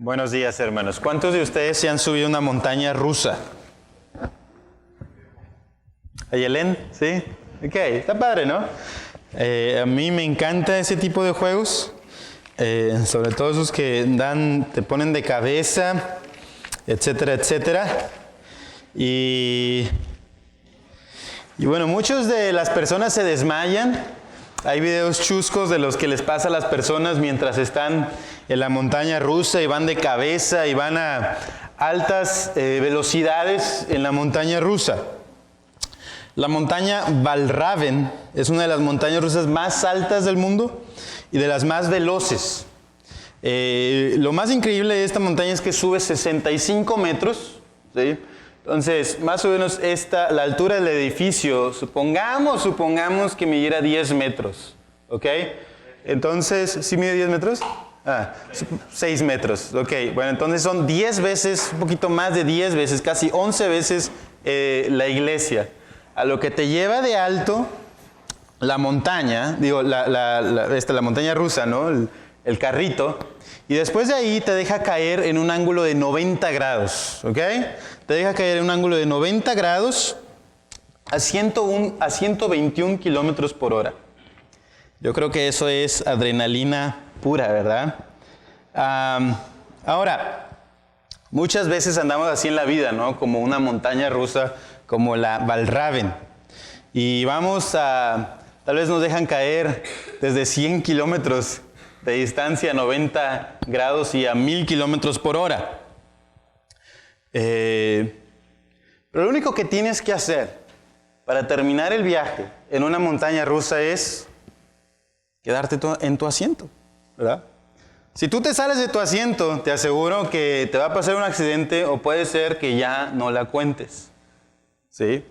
Buenos días, hermanos. ¿Cuántos de ustedes se han subido a una montaña rusa? ¿Ayelén? ¿Sí? Ok, está padre, ¿no? A mí me encanta ese tipo de juegos, sobre todo esos que te ponen de cabeza, etcétera, etcétera. Y bueno, muchas de las personas se desmayan. Hay videos chuscos de los que les pasa a las personas mientras están en la montaña rusa y van de cabeza y van a altas velocidades en la montaña rusa. La montaña Valravn es una de las montañas rusas más altas del mundo y de las más veloces. Lo más increíble de esta montaña es que sube 65 metros, ¿sí? Entonces, más o menos la altura del edificio, supongamos que midiera 10 metros, ¿ok? Entonces, ¿sí mide 10 metros? 6 metros, ok. Bueno, entonces son 10 veces, un poquito más de 10 veces, casi 11 veces la iglesia. A lo que te lleva de alto la montaña, la montaña rusa, ¿no? El carrito. Y después de ahí te deja caer en un ángulo de 90 grados, ¿ok? Te deja caer en un ángulo de 90 grados a 121 kilómetros por hora. Yo creo que eso es adrenalina pura, ¿verdad? Ahora, muchas veces andamos así en la vida, ¿no? Como una montaña rusa, como la Valravn. Y tal vez nos dejan caer desde 100 kilómetros de distancia a 90 grados y a 1000 kilómetros por hora. Pero lo único que tienes que hacer para terminar el viaje en una montaña rusa es quedarte en tu asiento, ¿verdad? Si tú te sales de tu asiento, te aseguro que te va a pasar un accidente o puede ser que ya no la cuentes, ¿sí?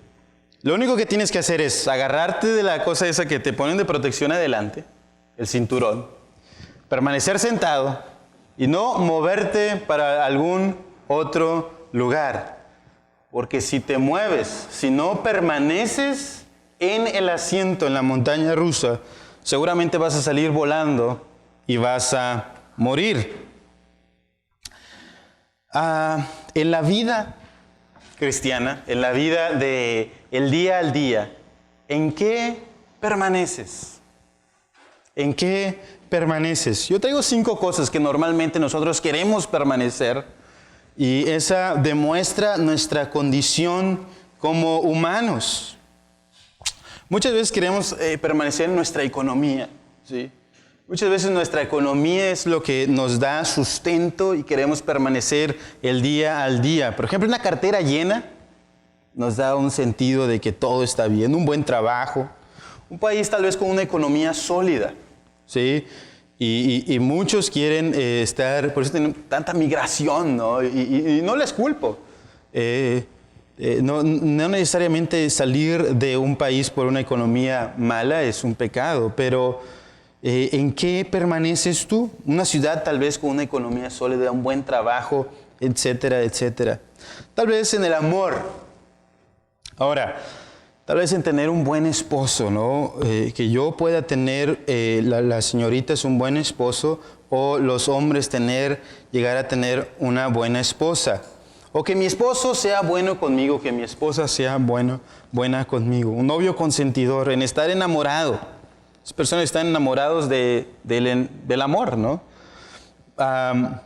Lo único que tienes que hacer es agarrarte de la cosa esa que te ponen de protección adelante, el cinturón, permanecer sentado y no moverte para algún otro lugar. Porque si te mueves, si no permaneces en el asiento en la montaña rusa, seguramente vas a salir volando y vas a morir. En la vida cristiana, en la vida de el día al día, ¿en qué permaneces? ¿En qué permaneces? Yo traigo 5 cosas que normalmente nosotros queremos permanecer y esa demuestra nuestra condición como humanos. Muchas veces queremos permanecer en nuestra economía, ¿sí? Muchas veces nuestra economía es lo que nos da sustento y queremos permanecer el día al día. Por ejemplo, una cartera llena nos da un sentido de que todo está bien, un buen trabajo, un país tal vez con una economía sólida, ¿sí? Y muchos quieren estar, por eso tienen tanta migración, ¿no? Y no les culpo. No necesariamente salir de un país por una economía mala es un pecado, pero ¿en qué permaneces tú? Una ciudad tal vez con una economía sólida, un buen trabajo, etcétera, etcétera. Tal vez en el amor. Ahora, tal vez en tener un buen esposo, ¿no? Que yo pueda tener, las señoritas un buen esposo o los hombres llegar a tener una buena esposa. O que mi esposo sea bueno conmigo, que mi esposa sea buena conmigo. Un novio consentidor, en estar enamorado. Las personas están enamorados del amor, ¿no? Tal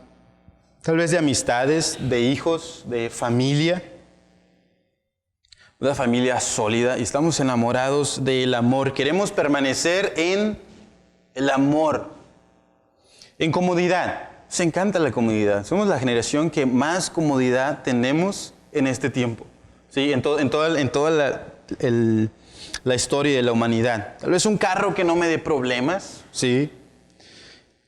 vez de amistades, de hijos, de familia. Una familia sólida y estamos enamorados del amor. Queremos permanecer en el amor. En comodidad. Nos encanta la comodidad. Somos la generación que más comodidad tenemos en este tiempo, ¿sí? En toda la historia de la humanidad. Tal vez un carro que no me dé problemas, ¿sí?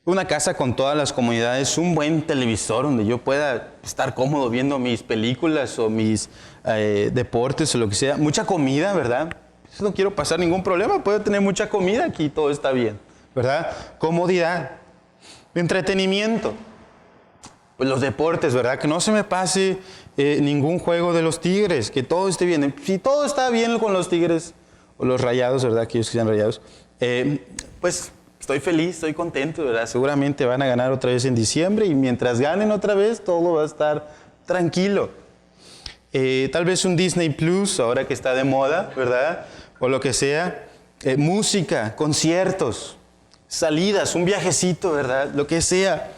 Una casa con todas las comodidades, un buen televisor donde yo pueda estar cómodo viendo mis películas o mis deportes o lo que sea. Mucha comida, ¿verdad? Yo no quiero pasar ningún problema, puedo tener mucha comida aquí, todo está bien, ¿verdad? Comodidad. Entretenimiento. Pues los deportes, ¿verdad? Que no se me pase ningún juego de los Tigres, que todo esté bien. Si todo está bien con los Tigres o los Rayados, ¿verdad? Aquellos que sean Rayados, pues estoy feliz, estoy contento, ¿verdad? Seguramente van a ganar otra vez en diciembre y mientras ganen otra vez todo va a estar tranquilo. Tal vez un Disney Plus, ahora que está de moda, ¿verdad? O lo que sea. Música, conciertos, salidas, un viajecito, ¿verdad? Lo que sea.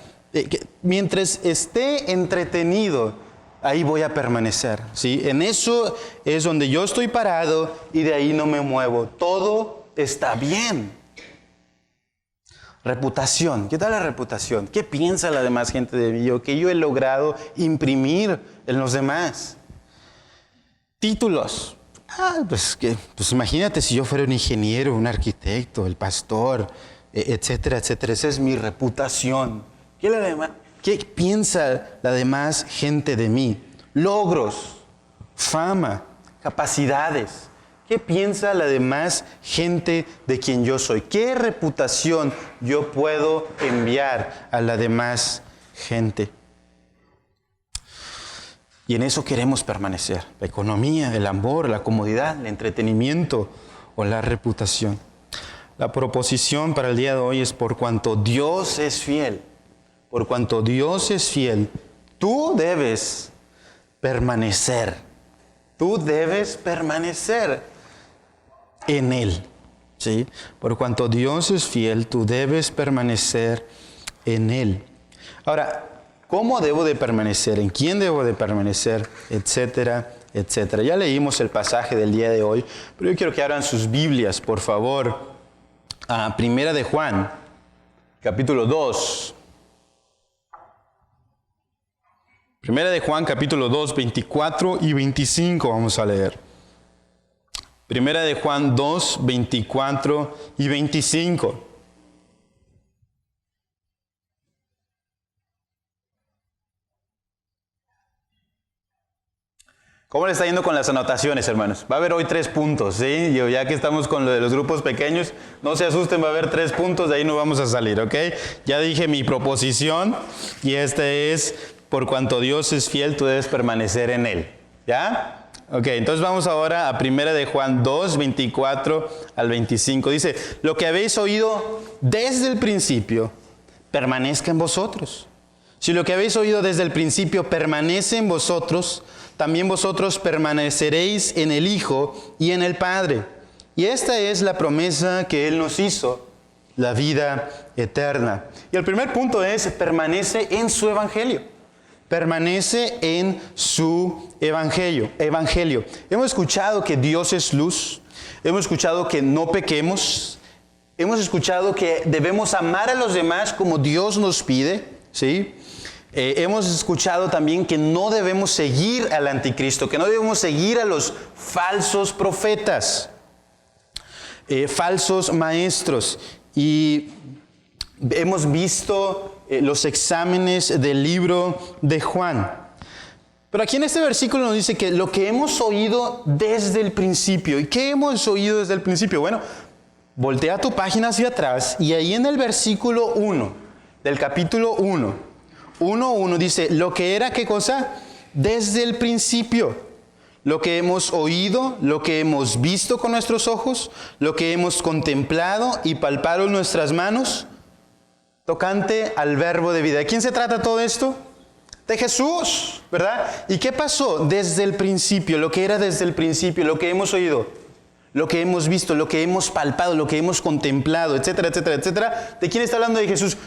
Mientras esté entretenido, ahí voy a permanecer, ¿sí? En eso es donde yo estoy parado y de ahí no me muevo. Todo está bien. Reputación. ¿Qué tal la reputación? ¿Qué piensa la demás gente de mí? ¿O qué yo he logrado imprimir en los demás? Títulos. Pues imagínate si yo fuera un ingeniero, un arquitecto, el pastor, etcétera, etcétera. Esa es mi reputación. ¿Qué piensa la demás gente de mí? Logros, fama, capacidades. ¿Qué piensa la demás gente de quien yo soy? ¿Qué reputación yo puedo enviar a la demás gente? Y en eso queremos permanecer. La economía, el amor, la comodidad, el entretenimiento o la reputación. La proposición para el día de hoy es: por cuanto Dios es fiel, por cuanto Dios es fiel, tú debes permanecer. Tú debes permanecer en Él. ¿Sí? Por cuanto Dios es fiel, tú debes permanecer en Él. Ahora, ¿cómo debo de permanecer? ¿En quién debo de permanecer? Etcétera, etcétera. Ya leímos el pasaje del día de hoy, pero yo quiero que abran sus Biblias, por favor, a Primera de Juan, capítulo 2. Primera de Juan, capítulo 2, 24 y 25 vamos a leer. Primera de Juan 2, 24 y 25. ¿Cómo le está yendo con las anotaciones, hermanos? Va a haber hoy 3 puntos, ¿sí? Ya que estamos con lo de los grupos pequeños, no se asusten, va a haber 3 puntos, de ahí no vamos a salir, ¿ok? Ya dije mi proposición y este es: por cuanto Dios es fiel, tú debes permanecer en Él. ¿Ya? Ok, entonces vamos ahora a Primera de Juan 2, 24 al 25. Dice: lo que habéis oído desde el principio, permanezca en vosotros. Si lo que habéis oído desde el principio permanece en vosotros, también vosotros permaneceréis en el Hijo y en el Padre. Y esta es la promesa que Él nos hizo, la vida eterna. Y el primer punto es: permanece en su Evangelio. Permanece en su Evangelio. Hemos escuchado que Dios es luz. Hemos escuchado que no pequemos. Hemos escuchado que debemos amar a los demás como Dios nos pide, ¿sí? Hemos escuchado también que no debemos seguir al anticristo, que no debemos seguir a los falsos profetas, falsos maestros. Y hemos visto los exámenes del libro de Juan. Pero aquí en este versículo nos dice que lo que hemos oído desde el principio. ¿Y qué hemos oído desde el principio? Bueno, voltea tu página hacia atrás y ahí en el versículo 1 del capítulo 1:1 dice: lo que era, ¿qué cosa? Desde el principio. Lo que hemos oído, lo que hemos visto con nuestros ojos, lo que hemos contemplado y palpado en nuestras manos, tocante al verbo de vida. ¿De quién se trata todo esto? De Jesús, ¿verdad? ¿Y qué pasó desde el principio? Lo que era desde el principio, lo que hemos oído, lo que hemos visto, lo que hemos palpado, lo que hemos contemplado, etcétera, etcétera, etcétera. ¿De quién está hablando? De Jesús.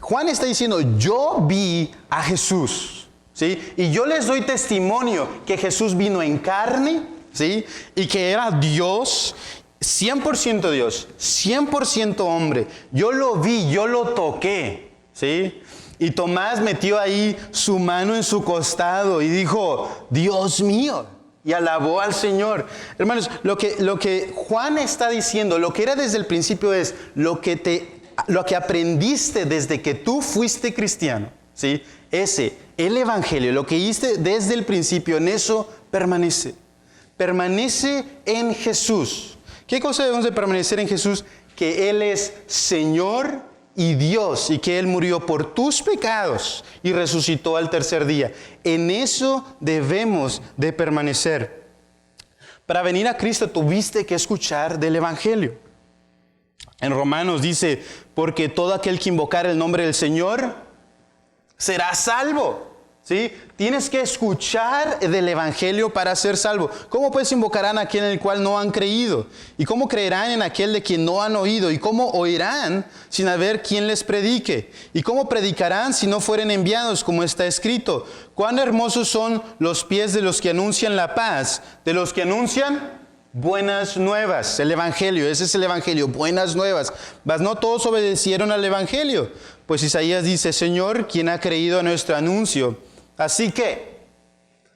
Juan está diciendo: yo vi a Jesús, ¿sí? Y yo les doy testimonio que Jesús vino en carne, ¿sí? Y que era Dios, 100% Dios, 100% hombre. Yo lo vi, yo lo toqué, ¿sí? Y Tomás metió ahí su mano en su costado y dijo: Dios mío, y alabó al Señor. Hermanos, lo que Juan está diciendo, lo que era desde el principio, es lo que aprendiste desde que tú fuiste cristiano, ¿sí? El Evangelio, lo que hiciste desde el principio, en eso permanece. Permanece en Jesús. ¿Qué cosa debemos de permanecer en Jesús? Que Él es Señor y Dios, y que Él murió por tus pecados y resucitó al tercer día. En eso debemos de permanecer. Para venir a Cristo tuviste que escuchar del Evangelio. En Romanos dice, porque todo aquel que invocar el nombre del Señor será salvo. ¿Sí? Tienes que escuchar del Evangelio para ser salvo. ¿Cómo pues invocarán a aquel en el cual no han creído? ¿Y cómo creerán en aquel de quien no han oído? ¿Y cómo oirán sin haber quien les predique? ¿Y cómo predicarán si no fueren enviados, como está escrito? Cuán hermosos son los pies de los que anuncian la paz, de los que anuncian buenas nuevas. El Evangelio, ese es el Evangelio, buenas nuevas. Mas no todos obedecieron al Evangelio. Pues Isaías dice, Señor, ¿quién ha creído a nuestro anuncio? Así que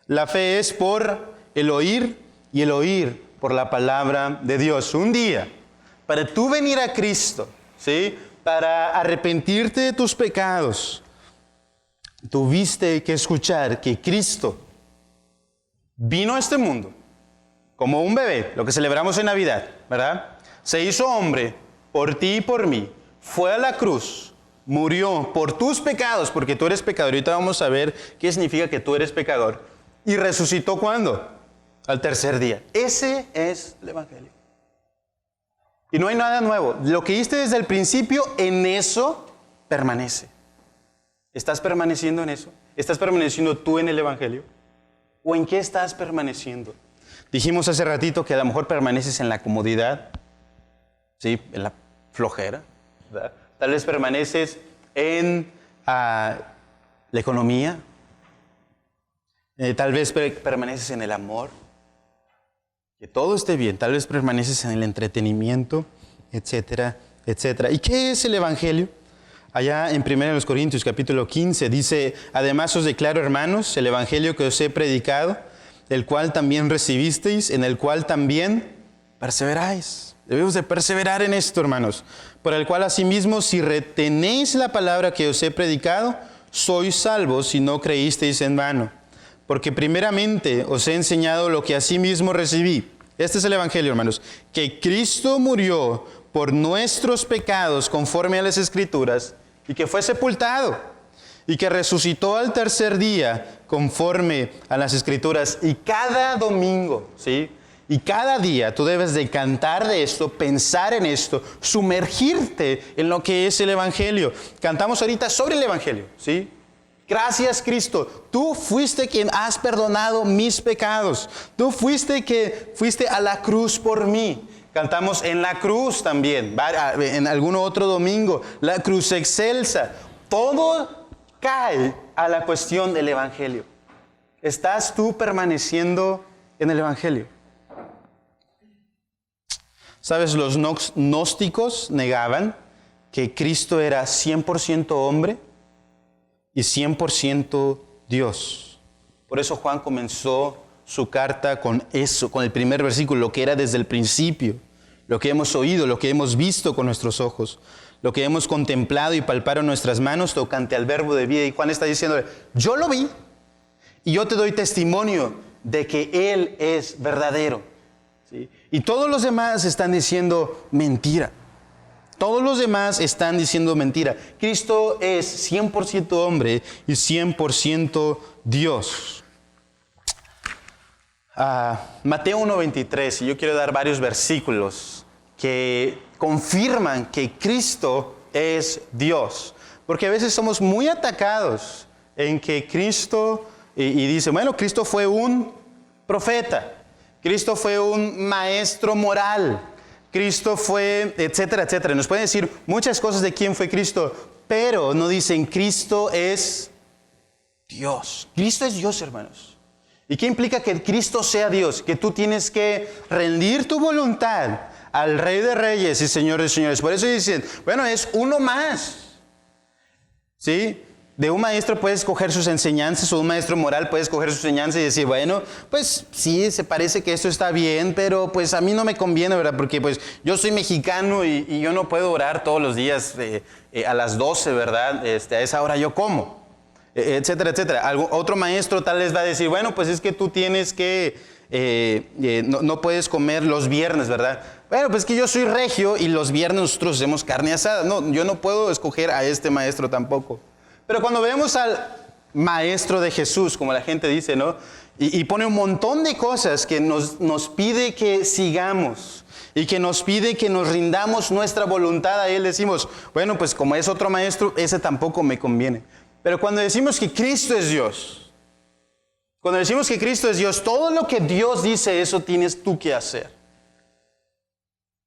la fe es por el oír y el oír por la palabra de Dios. Un día, para tú venir a Cristo, ¿sí? Para arrepentirte de tus pecados, tuviste que escuchar que Cristo vino a este mundo como un bebé, lo que celebramos en Navidad, ¿verdad? Se hizo hombre por ti y por mí, fue a la cruz, murió por tus pecados, porque tú eres pecador. Ahorita vamos a ver qué significa que tú eres pecador. Y resucitó, ¿cuándo? Al tercer día. Ese es el Evangelio. Y no hay nada nuevo. Lo que hiciste desde el principio, en eso permanece. ¿Estás permaneciendo en eso? ¿Estás permaneciendo tú en el Evangelio? ¿O en qué estás permaneciendo? Dijimos hace ratito que a lo mejor permaneces en la comodidad, ¿sí? En la flojera, ¿verdad? Tal vez permaneces en la economía. Tal vez permaneces en el amor. Que todo esté bien. Tal vez permaneces en el entretenimiento, etcétera, etcétera. ¿Y qué es el Evangelio? Allá en 1 Corintios capítulo 15 dice, además os declaro, hermanos, el Evangelio que os he predicado, el cual también recibisteis, en el cual también perseveráis. Debemos de perseverar en esto, hermanos. Por el cual asimismo, si retenéis la palabra que os he predicado, sois salvos si no creísteis en vano. Porque primeramente os he enseñado lo que asimismo recibí. Este es el Evangelio, hermanos. Que Cristo murió por nuestros pecados conforme a las Escrituras y que fue sepultado y que resucitó al tercer día conforme a las Escrituras. Y cada domingo, ¿sí? Y cada día tú debes de cantar de esto, pensar en esto, sumergirte en lo que es el Evangelio. Cantamos ahorita sobre el Evangelio, ¿sí? Gracias, Cristo. Tú fuiste quien has perdonado mis pecados. Tú fuiste que fuiste a la cruz por mí. Cantamos en la cruz también, en algún otro domingo, la cruz excelsa. Todo cae a la cuestión del Evangelio. ¿Estás tú permaneciendo en el Evangelio? ¿Sabes? Los gnósticos negaban que Cristo era 100% hombre y 100% Dios. Por eso Juan comenzó su carta con eso, con el primer versículo, lo que era desde el principio, lo que hemos oído, lo que hemos visto con nuestros ojos, lo que hemos contemplado y palpado en nuestras manos tocante al verbo de vida. Y Juan está diciéndole, yo lo vi y yo te doy testimonio de que Él es verdadero. ¿Sí? Y todos los demás están diciendo mentira. Todos los demás están diciendo mentira. Cristo es 100% hombre y 100% Dios. Mateo 1:23, y yo quiero dar varios versículos que confirman que Cristo es Dios. Porque a veces somos muy atacados en que Cristo, y dice, bueno, Cristo fue un profeta. Cristo fue un maestro moral. Cristo fue, etcétera, etcétera. Nos pueden decir muchas cosas de quién fue Cristo, pero no dicen Cristo es Dios. Cristo es Dios, hermanos. ¿Y qué implica que Cristo sea Dios? Que tú tienes que rendir tu voluntad al Rey de Reyes y Señor de Señores. Por eso dicen, bueno, es uno más. ¿Sí? De un maestro puedes coger sus enseñanzas, o de un maestro moral puedes coger sus enseñanzas y decir, bueno, pues sí, se parece que esto está bien, pero pues a mí no me conviene, ¿verdad? Porque pues yo soy mexicano y yo no puedo orar todos los días a las 12, ¿verdad? A esa hora yo como, etcétera, etcétera. Otro maestro tal vez va a decir, bueno, pues es que tú tienes que, no puedes comer los viernes, ¿verdad? Bueno, pues es que yo soy regio y los viernes nosotros hacemos carne asada. No, yo no puedo escoger a este maestro tampoco. Pero cuando vemos al maestro de Jesús, como la gente dice, ¿no? Y pone un montón de cosas que nos pide que sigamos y que nos pide que nos rindamos nuestra voluntad a Él. Decimos, bueno, pues como es otro maestro, ese tampoco me conviene. Pero cuando decimos que Cristo es Dios, cuando decimos que Cristo es Dios, todo lo que Dios dice, eso tienes tú que hacer.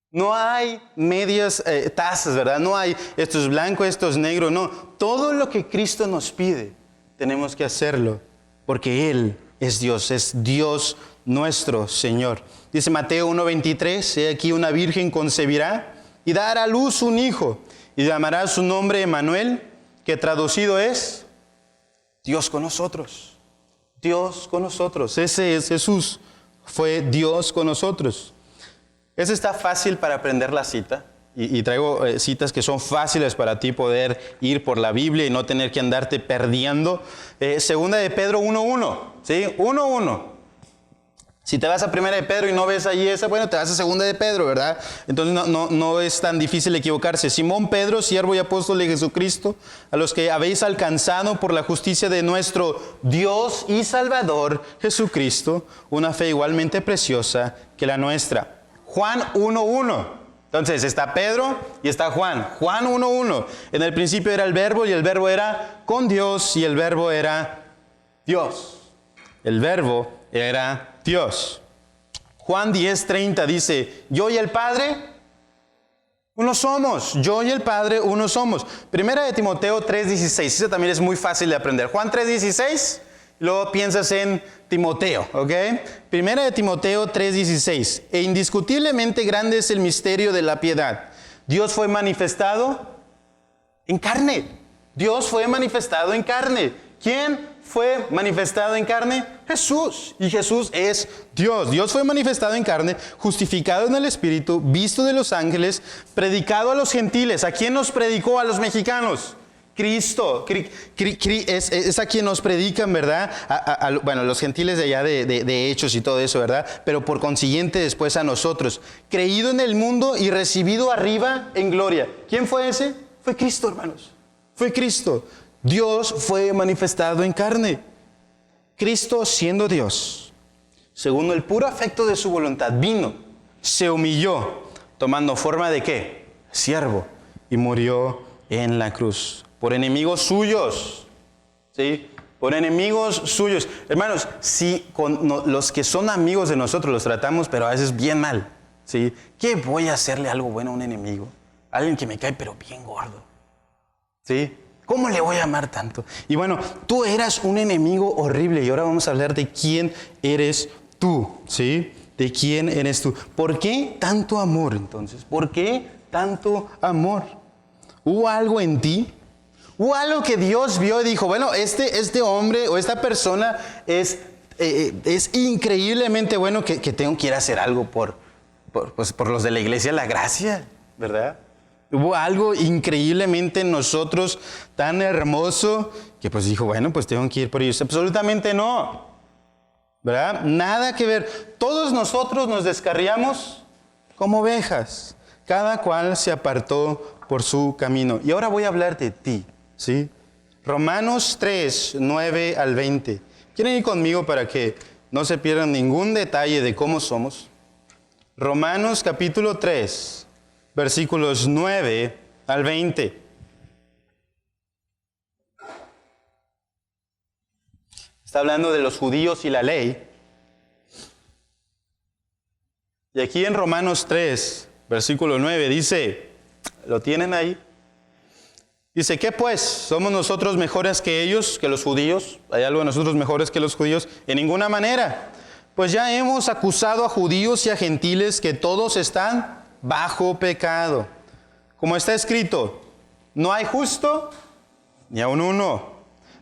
No hay medias tazas, ¿verdad? No hay esto es blanco, esto es negro, no. Todo lo que Cristo nos pide, tenemos que hacerlo, porque Él es Dios nuestro Señor. Dice Mateo 1:23, he aquí una virgen concebirá y dará a luz un hijo, y llamará su nombre Emmanuel, que traducido es Dios con nosotros. Dios con nosotros. Ese es Jesús, fue Dios con nosotros. Ese está fácil para aprender la cita. Y traigo citas que son fáciles para ti poder ir por la Biblia y no tener que andarte perdiendo. Segunda de Pedro 1:1, ¿sí? 1:1. Si te vas a Primera de Pedro y no ves allí esa, bueno, te vas a Segunda de Pedro, ¿verdad? Entonces no es tan difícil equivocarse. Simón Pedro, siervo y apóstol de Jesucristo, a los que habéis alcanzado por la justicia de nuestro Dios y Salvador Jesucristo, una fe igualmente preciosa que la nuestra. Juan 1:1. Entonces está Pedro y está Juan. Juan 1:1. En el principio era el verbo y el verbo era con Dios y el verbo era Dios. El verbo era Dios. Juan 10:30 dice, yo y el Padre uno somos. Yo y el Padre uno somos. Primera de Timoteo 3:16. Eso también es muy fácil de aprender. Juan 3:16. Luego piensas en Timoteo, ¿ok? Primera de Timoteo 3:16. E indiscutiblemente grande es el misterio de la piedad. Dios fue manifestado en carne. Dios fue manifestado en carne. ¿Quién fue manifestado en carne? Jesús. Y Jesús es Dios. Dios fue manifestado en carne, justificado en el Espíritu, visto de los ángeles, predicado a los gentiles. ¿A quién nos predicó? A los mexicanos. Cristo, es a quien nos predican, ¿verdad? Bueno, los gentiles de allá de Hechos y todo eso, ¿verdad? Pero por consiguiente después a nosotros. Creído en el mundo y recibido arriba en gloria. ¿Quién fue ese? Fue Cristo, hermanos. Fue Cristo. Dios fue manifestado en carne. Cristo siendo Dios, según el puro afecto de su voluntad, vino, se humilló, tomando forma de ¿qué? Siervo, y murió en la cruz. Por enemigos suyos, ¿sí? Por enemigos suyos. Hermanos, si los que son amigos de nosotros los tratamos, pero a veces bien mal, ¿sí? ¿Qué voy a hacerle algo bueno a un enemigo? Alguien que me cae, pero bien gordo, ¿sí? ¿Cómo le voy a amar tanto? Y bueno, tú eras un enemigo horrible y ahora vamos a hablar de quién eres tú, ¿sí? De quién eres tú. ¿Por qué tanto amor entonces? ¿Por qué tanto amor? ¿Hubo algo en ti? ¿Hubo algo que Dios vio y dijo, bueno, este hombre o esta persona es increíblemente bueno que tengo que ir a hacer algo por los de la iglesia, la gracia, ¿verdad? Hubo algo increíblemente en nosotros tan hermoso que pues dijo, bueno, pues tengo que ir por ellos. Absolutamente no, ¿verdad? Nada que ver. Todos nosotros nos descarriamos como ovejas. Cada cual se apartó por su camino. Y ahora voy a hablar de ti, ¿sí? Romanos 3, 9 al 20. ¿Quieren ir conmigo para que no se pierdan ningún detalle de cómo somos? Romanos capítulo 3, versículos 9 al 20. Está hablando de los judíos y la ley. Y aquí en Romanos 3, versículo 9 dice, ¿lo tienen ahí? Dice, ¿qué pues? ¿Somos nosotros mejores que ellos, que los judíos? ¿Hay algo de nosotros mejores que los judíos? En ninguna manera. Pues ya hemos acusado a judíos y a gentiles que todos están bajo pecado. Como está escrito, no hay justo ni aun uno.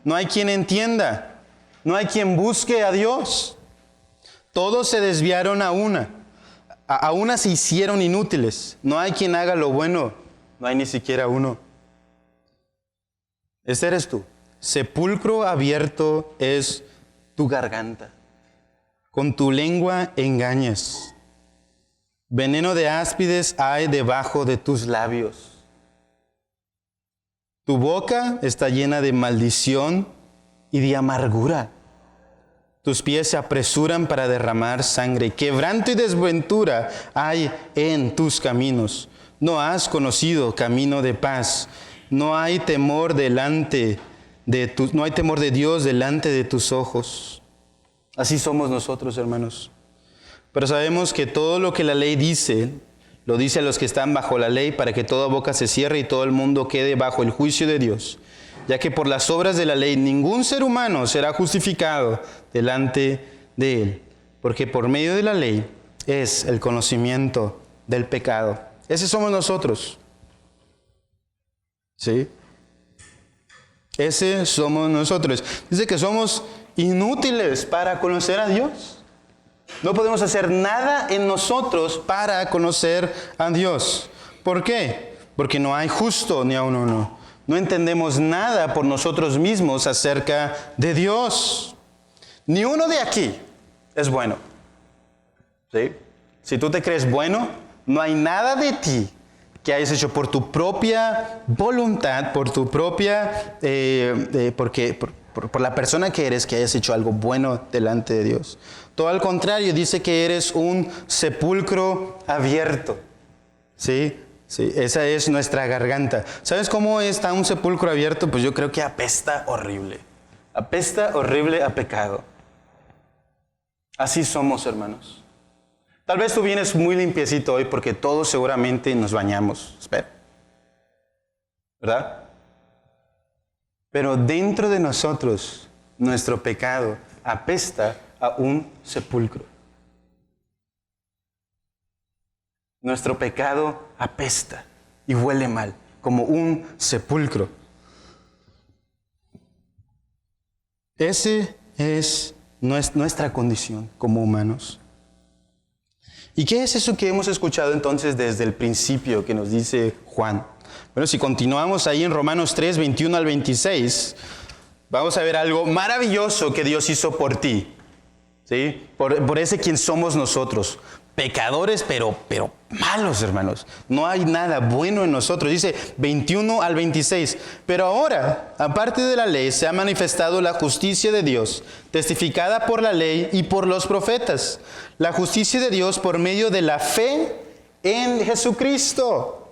No hay quien entienda. No hay quien busque a Dios. Todos se desviaron a una se hicieron inútiles. No hay quien haga lo bueno. No hay ni siquiera uno. Este eres tú. Sepulcro abierto es tu garganta. Con tu lengua engañas. Veneno de áspides hay debajo de tus labios. Tu boca está llena de maldición y de amargura. Tus pies se apresuran para derramar sangre. Quebranto y desventura hay en tus caminos. No has conocido camino de paz. No hay temor no hay temor de Dios delante de tus ojos. Así somos nosotros, hermanos. Pero sabemos que todo lo que la ley dice, lo dice a los que están bajo la ley, para que toda boca se cierre y todo el mundo quede bajo el juicio de Dios. Ya que por las obras de la ley ningún ser humano será justificado delante de él. Porque por medio de la ley es el conocimiento del pecado. Ese somos nosotros. ¿Sí? Ese somos nosotros. Dice que somos inútiles para conocer a Dios. No podemos hacer nada en nosotros para conocer a Dios. ¿Por qué? Porque no hay justo ni aun uno. No entendemos nada por nosotros mismos acerca de Dios. Ni uno de aquí es bueno. ¿Sí? Si tú te crees bueno, no hay nada de ti que hayas hecho por tu propia voluntad, por tu propia, por la persona que eres, que hayas hecho algo bueno delante de Dios. Todo al contrario, dice que eres un sepulcro abierto. ¿Sí? Sí, esa es nuestra garganta. ¿Sabes cómo está un sepulcro abierto? Pues yo creo que apesta horrible. Apesta horrible a pecado. Así somos, hermanos. Tal vez tú vienes muy limpiecito hoy porque todos seguramente nos bañamos. Espera. ¿Verdad? Pero dentro de nosotros, nuestro pecado apesta a un sepulcro. Nuestro pecado apesta y huele mal, como un sepulcro. Ese es nuestra condición como humanos. ¿Y qué es eso que hemos escuchado entonces desde el principio que nos dice Juan? Bueno, si continuamos ahí en Romanos 3, 21 al 26, vamos a ver algo maravilloso que Dios hizo por ti. ¿Sí? Por ese quien somos nosotros. Pecadores, pero malos, hermanos. No hay nada bueno en nosotros. Dice 21 al 26. Pero ahora, aparte de la ley, se ha manifestado la justicia de Dios, testificada por la ley y por los profetas. La justicia de Dios por medio de la fe en Jesucristo.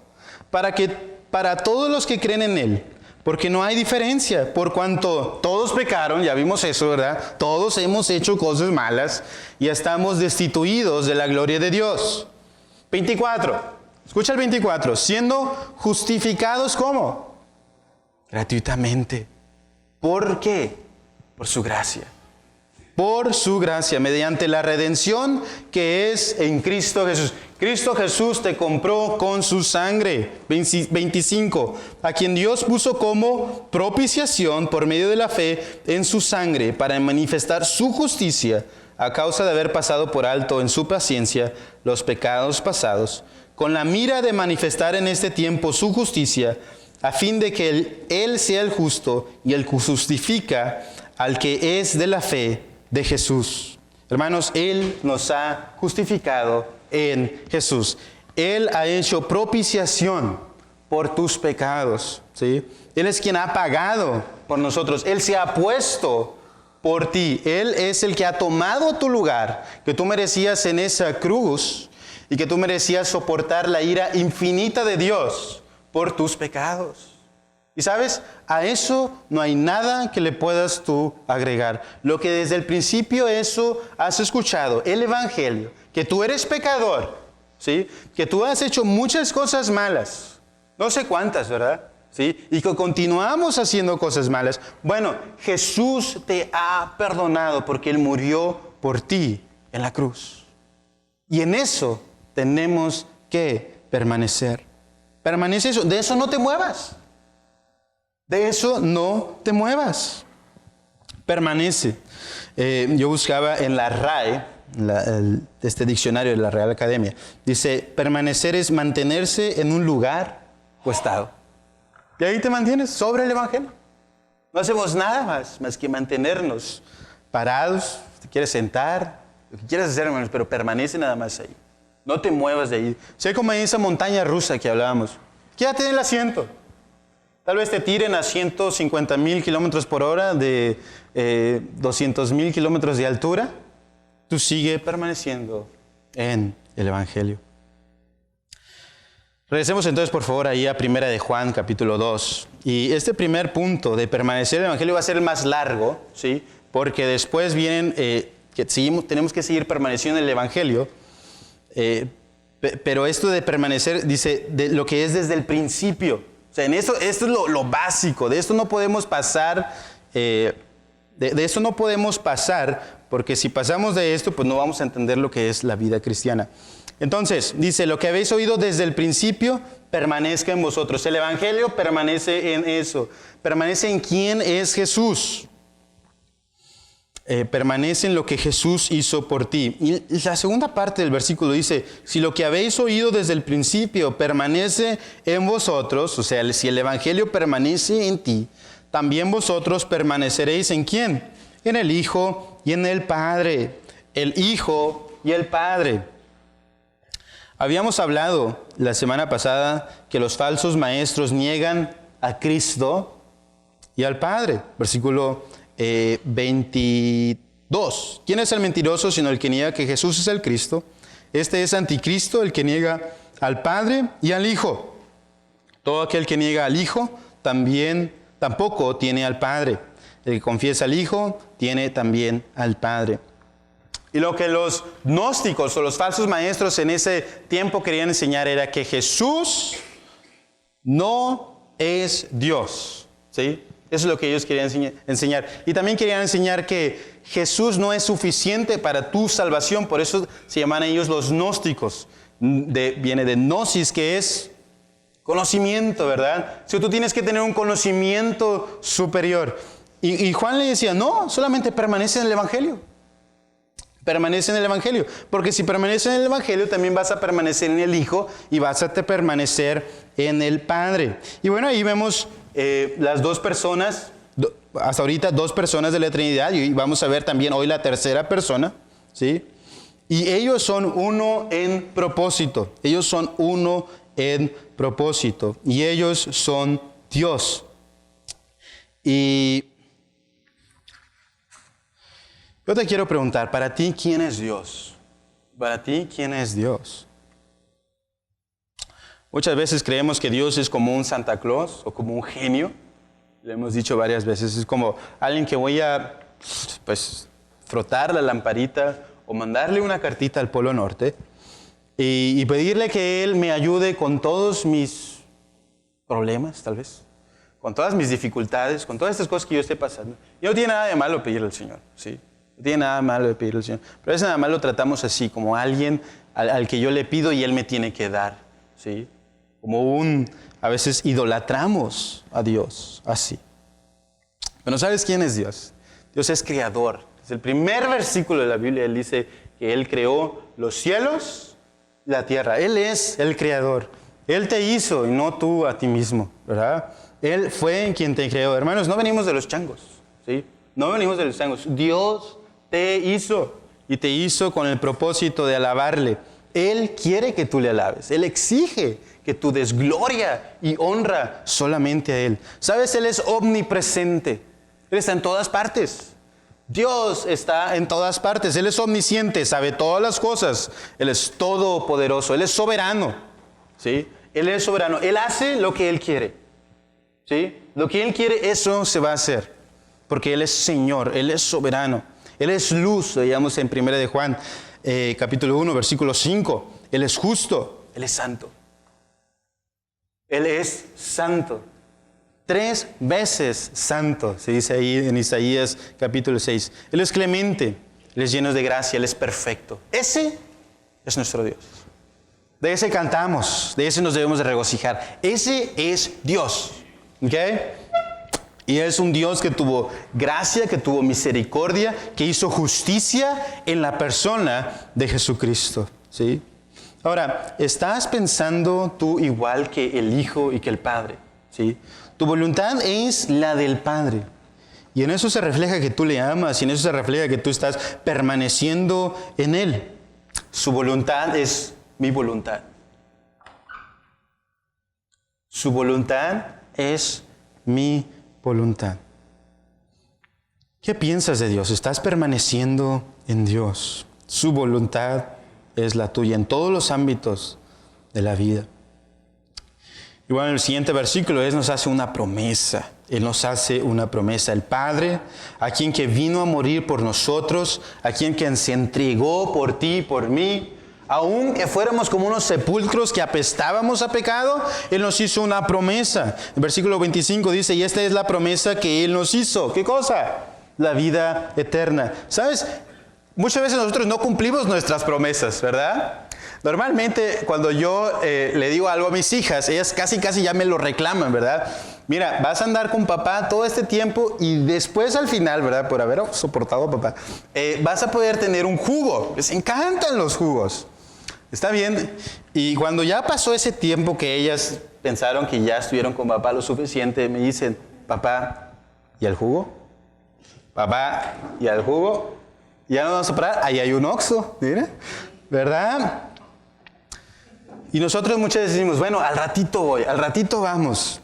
Para todos los que creen en Él. Porque no hay diferencia, por cuanto todos pecaron, ya vimos eso, ¿verdad? Todos hemos hecho cosas malas y estamos destituidos de la gloria de Dios. 24, escucha el 24, siendo justificados ¿cómo? Gratuitamente. ¿Por qué? Por su gracia. Por su gracia, mediante la redención que es en Cristo Jesús. Cristo Jesús te compró con su sangre. 25. A quien Dios puso como propiciación por medio de la fe en su sangre para manifestar su justicia a causa de haber pasado por alto en su paciencia los pecados pasados, con la mira de manifestar en este tiempo su justicia, a fin de que Él sea el justo y el que justifica al que es de la fe de Jesús. Hermanos, Él nos ha justificado en Jesús. Él ha hecho propiciación por tus pecados, ¿sí? Él es quien ha pagado por nosotros. Él se ha puesto por ti. Él es el que ha tomado tu lugar, que tú merecías en esa cruz y que tú merecías soportar la ira infinita de Dios por tus pecados. Y sabes, a eso no hay nada que le puedas tú agregar. Lo que desde el principio eso has escuchado, el Evangelio, que tú eres pecador, ¿sí? Que tú has hecho muchas cosas malas, no sé cuántas, ¿verdad? ¿Sí? Y que continuamos haciendo cosas malas. Bueno, Jesús te ha perdonado porque Él murió por ti en la cruz. Y en eso tenemos que permanecer. Permanece eso, de eso no te muevas. De eso no te muevas. Permanece. Yo buscaba en la RAE, este diccionario de la Real Academia, dice, permanecer es mantenerse en un lugar o estado. Y ahí te mantienes sobre el Evangelio. No hacemos nada más que mantenernos parados. Te quieres sentar, lo que quieras hacer, hermanos, pero permanece nada más ahí. No te muevas de ahí. Sé como en esa montaña rusa que hablábamos. Quédate en el asiento. Tal vez te tiren a 150,000 kilómetros por hora de 200,000 kilómetros de altura. Tú sigue permaneciendo en el Evangelio. Regresemos entonces, por favor, ahí a 1 de Juan, capítulo 2. Y este primer punto de permanecer en el Evangelio va a ser el más largo, ¿sí? Porque después vienen, tenemos que seguir permaneciendo en el Evangelio. Pero esto de permanecer, dice, de lo que es desde el principio. O sea, esto es lo básico. De esto no podemos pasar, de esto no podemos pasar, porque si pasamos de esto, pues no vamos a entender lo que es la vida cristiana. Entonces, dice, lo que habéis oído desde el principio, permanezca en vosotros. El Evangelio permanece en eso. Permanece en quién es Jesús. Permanece en lo que Jesús hizo por ti. Y la segunda parte del versículo dice, si lo que habéis oído desde el principio permanece en vosotros, o sea, si el Evangelio permanece en ti, también vosotros permaneceréis ¿en quién? En el Hijo y en el Padre. El Hijo y el Padre. Habíamos hablado la semana pasada que los falsos maestros niegan a Cristo y al Padre. Versículo 22. ¿Quién es el mentiroso sino el que niega que Jesús es el Cristo? Este es anticristo, el que niega al Padre y al Hijo. Todo aquel que niega al Hijo tampoco tiene al Padre. El que confiesa al Hijo tiene también al Padre. Y lo que los gnósticos o los falsos maestros en ese tiempo querían enseñar era que Jesús no es Dios, ¿sí? Eso es lo que ellos querían enseñar. Y también querían enseñar que Jesús no es suficiente para tu salvación. Por eso se llaman ellos los gnósticos. Viene de gnosis, que es conocimiento, ¿verdad? Si tú tienes que tener un conocimiento superior. Y Juan le decía, no, solamente permanece en el Evangelio. Permanece en el Evangelio. Porque si permaneces en el Evangelio, también vas a permanecer en el Hijo y vas a permanecer en el Padre. Y bueno, ahí vemos las dos personas, hasta ahorita dos personas de la Trinidad, y vamos a ver también hoy la tercera persona, ¿sí? Y ellos son uno en propósito. Ellos son uno en propósito. Y ellos son Dios. Y yo te quiero preguntar, para ti, ¿quién es Dios? Para ti, ¿quién es Dios? Muchas veces creemos que Dios es como un Santa Claus o como un genio. Lo hemos dicho varias veces. Es como alguien que voy a frotar la lamparita o mandarle una cartita al Polo Norte y pedirle que Él me ayude con todos mis problemas, tal vez. Con todas mis dificultades, con todas estas cosas que yo esté pasando. Y no tiene nada de malo pedirle al Señor, ¿sí? No tiene nada malo de pedirle al Señor. Pero a veces nada más lo tratamos así, como alguien al que yo le pido y Él me tiene que dar, ¿sí? A veces idolatramos a Dios así. Pero ¿sabes quién es Dios? Dios es creador. Desde el primer versículo de la Biblia Él dice que Él creó los cielos y la tierra. Él es el creador. Él te hizo y no tú a ti mismo, ¿verdad? Él fue quien te creó. Hermanos, no venimos de los changos, ¿sí? No venimos de los changos. Dios te hizo y te hizo con el propósito de alabarle. Él quiere que tú le alabes. Él exige que tú des gloria y honra solamente a Él. ¿Sabes? Él es omnipresente. Él está en todas partes. Dios está en todas partes. Él es omnisciente, sabe todas las cosas. Él es todopoderoso. Él es soberano, ¿sí? Él es soberano. Él hace lo que Él quiere, ¿sí? Lo que Él quiere, eso se va a hacer. Porque Él es Señor, Él es soberano. Él es luz, leíamos en 1 de Juan, capítulo 1, versículo 5. Él es justo, Él es santo. Él es santo. 3 veces santo, se dice ahí en Isaías capítulo 6. Él es clemente, Él es lleno de gracia, Él es perfecto. Ese es nuestro Dios. De ese cantamos, de ese nos debemos de regocijar. Ese es Dios, ¿ok? Y es un Dios que tuvo gracia, que tuvo misericordia, que hizo justicia en la persona de Jesucristo, ¿sí? Ahora, ¿estás pensando tú igual que el Hijo y que el Padre? ¿Sí? Tu voluntad es la del Padre. Y en eso se refleja que tú le amas, y en eso se refleja que tú estás permaneciendo en Él. Su voluntad es mi voluntad. Su voluntad es mi voluntad. ¿Qué piensas de Dios? ¿Estás permaneciendo en Dios? Su voluntad es la tuya en todos los ámbitos de la vida. Y bueno, el siguiente versículo nos hace una promesa. Él nos hace una promesa. El Padre, a quien que vino a morir por nosotros, a quien se entregó por ti y por mí, aun que fuéramos como unos sepulcros que apestábamos a pecado, Él nos hizo una promesa. El versículo 25 dice, y esta es la promesa que Él nos hizo. ¿Qué cosa? La vida eterna. ¿Sabes? Muchas veces nosotros no cumplimos nuestras promesas, ¿verdad? Normalmente cuando yo le digo algo a mis hijas, ellas casi ya me lo reclaman, ¿verdad? Mira, vas a andar con papá todo este tiempo y después al final, ¿verdad? Por haber soportado a papá, vas a poder tener un jugo. Les encantan los jugos. ¿Está bien? Y cuando ya pasó ese tiempo que ellas pensaron que ya estuvieron con papá lo suficiente, me dicen, papá, ¿y el jugo? Papá, ¿y el jugo? Ya no vamos a parar, ahí hay un Oxxo, mira, ¿verdad? Y nosotros muchas veces decimos, bueno, al ratito voy, al ratito vamos.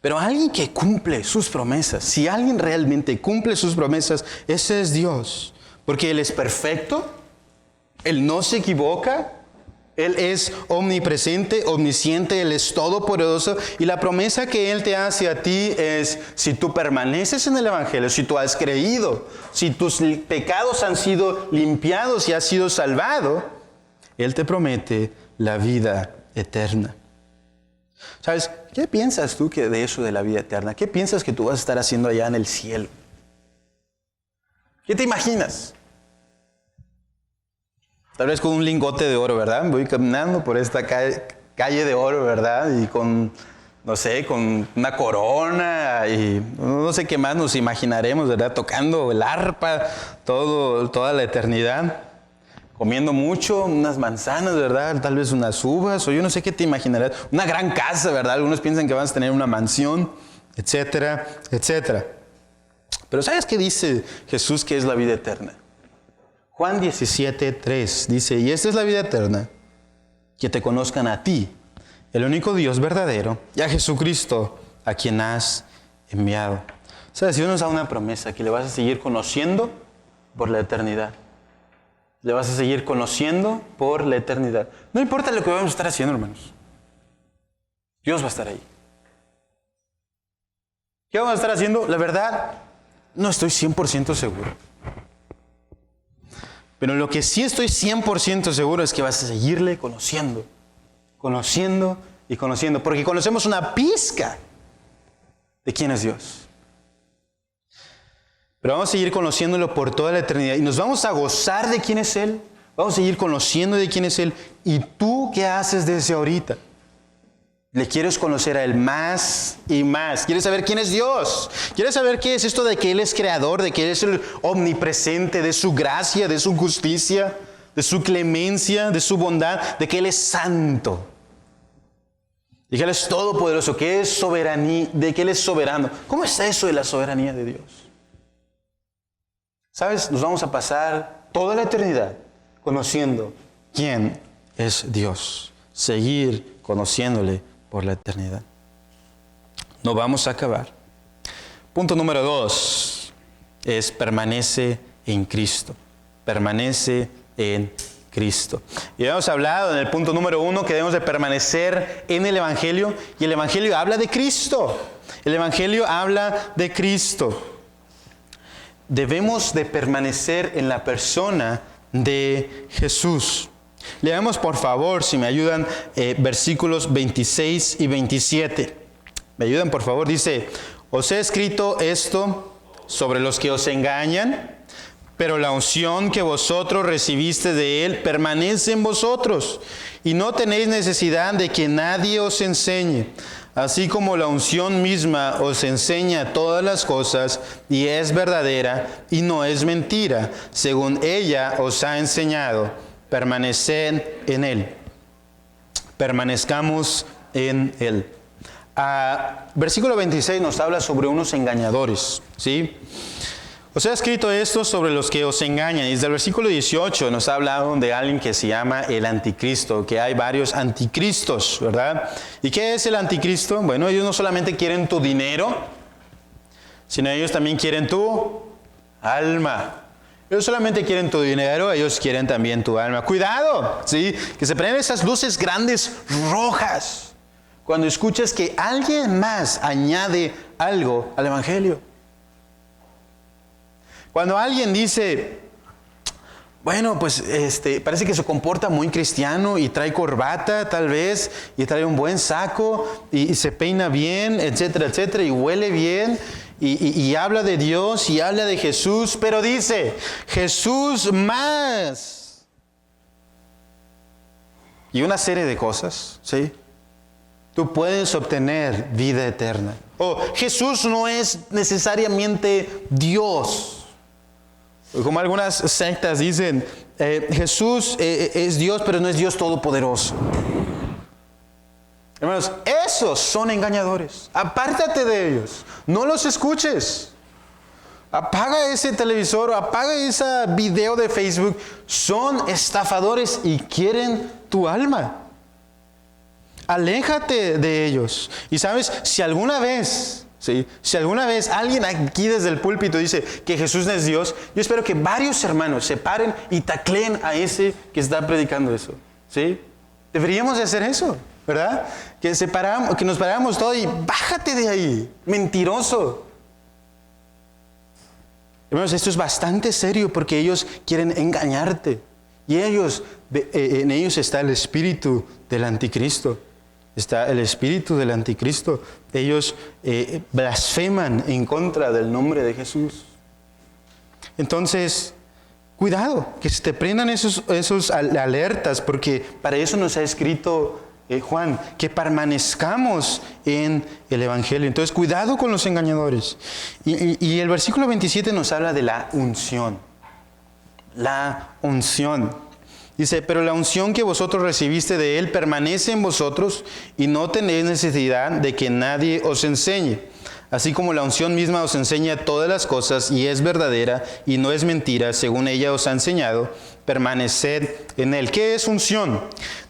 Pero alguien que cumple sus promesas, si alguien realmente cumple sus promesas, ese es Dios. Porque Él es perfecto, Él no se equivoca, Él es omnipresente, omnisciente, Él es todopoderoso. Y la promesa que Él te hace a ti es, si tú permaneces en el Evangelio, si tú has creído, si tus pecados han sido limpiados y has sido salvado, Él te promete la vida eterna. ¿Sabes? ¿Qué piensas tú de eso de la vida eterna? ¿Qué piensas que tú vas a estar haciendo allá en el cielo? ¿Qué te imaginas? Tal vez con un lingote de oro, ¿verdad? Voy caminando por esta calle de oro, ¿verdad? Y con, no sé, con una corona y no sé qué más nos imaginaremos, ¿verdad? Tocando el arpa toda la eternidad. Comiendo mucho, unas manzanas, ¿verdad? Tal vez unas uvas, o yo no sé qué te imaginarás. Una gran casa, ¿verdad? Algunos piensan que vas a tener una mansión, etcétera, etcétera. Pero ¿sabes qué dice Jesús que es la vida eterna? Juan 17:3 dice, y esta es la vida eterna, que te conozcan a ti, el único Dios verdadero, y a Jesucristo, a quien has enviado. ¿Sabes? Dios nos da una promesa que le vas a seguir conociendo por la eternidad. Le vas a seguir conociendo por la eternidad. No importa lo que vamos a estar haciendo, hermanos. Dios va a estar ahí. ¿Qué vamos a estar haciendo? La verdad, no estoy 100% seguro. Pero lo que sí estoy 100% seguro es que vas a seguirle conociendo. Conociendo y conociendo. Porque conocemos una pizca de quién es Dios. Pero vamos a seguir conociéndolo por toda la eternidad. Y nos vamos a gozar de quién es Él. Vamos a seguir conociendo de quién es Él. ¿Y tú qué haces desde ahorita? ¿Le quieres conocer a Él más y más? ¿Quieres saber quién es Dios? ¿Quieres saber qué es esto de que Él es creador? De que Él es el omnipresente, de su gracia, de su justicia, de su clemencia, de su bondad, de que Él es santo. De que Él es todopoderoso, que es soberanía, de que Él es soberano. ¿Cómo es eso de la soberanía de Dios? ¿Sabes? Nos vamos a pasar toda la eternidad conociendo quién es Dios. Seguir conociéndole por la eternidad. No vamos a acabar. Punto número 2 es permanece en Cristo. Permanece en Cristo. Y hemos hablado en el punto número 1 que debemos de permanecer en el Evangelio. Y el Evangelio habla de Cristo. El Evangelio habla de Cristo. Debemos de permanecer en la persona de Jesús. Leamos por favor, si me ayudan, versículos 26 y 27. ¿Me ayudan por favor? Dice, os he escrito esto sobre los que os engañan, pero la unción que vosotros recibiste de Él permanece en vosotros, y no tenéis necesidad de que nadie os enseñe. Así como la unción misma os enseña todas las cosas y es verdadera y no es mentira, según ella os ha enseñado, permaneced en Él. Permanezcamos en Él. Versículo 26 nos habla sobre unos engañadores, ¿sí? Os he escrito esto sobre los que os engañan. Y desde el versículo 18 nos ha hablado de alguien que se llama el anticristo, que hay varios anticristos, ¿verdad? ¿Y qué es el anticristo? Bueno, ellos no solamente quieren tu dinero, sino ellos también quieren tu alma. Ellos solamente quieren tu dinero, ellos quieren también tu alma. Cuidado, ¿sí? Que se prenden esas luces grandes rojas cuando escuchas que alguien más añade algo al evangelio. Cuando alguien dice, bueno, pues parece que se comporta muy cristiano y trae corbata tal vez, y trae un buen saco, y se peina bien, etcétera, etcétera, y huele bien, y habla de Dios, y habla de Jesús, pero dice, Jesús más. Y una serie de cosas, ¿sí? Tú puedes obtener vida eterna. Jesús no es necesariamente Dios. Como algunas sectas dicen, Jesús es Dios, pero no es Dios todopoderoso. Hermanos, esos son engañadores. Apártate de ellos. No los escuches. Apaga ese televisor o apaga ese video de Facebook. Son estafadores y quieren tu alma. Aléjate de ellos. Y sabes, si alguna vez alguien aquí desde el púlpito dice que Jesús no es Dios, yo espero que varios hermanos se paren y tacleen a ese que está predicando eso. ¿Sí? Deberíamos de hacer eso, ¿verdad? Que nos paráramos todos y bájate de ahí, mentiroso. Hermanos, esto es bastante serio porque ellos quieren engañarte. Y en ellos está el espíritu del anticristo. Está el espíritu del anticristo. Ellos blasfeman en contra del nombre de Jesús. Entonces, cuidado, que se te prendan esos alertas, porque para eso nos ha escrito Juan, que permanezcamos en el Evangelio. Entonces, cuidado con los engañadores. Y el versículo 27 nos habla de la unción. La unción. Dice, pero la unción que vosotros recibiste de Él permanece en vosotros y no tenéis necesidad de que nadie os enseñe. Así como la unción misma os enseña todas las cosas y es verdadera y no es mentira, según ella os ha enseñado, permaneced en Él. ¿Qué es unción?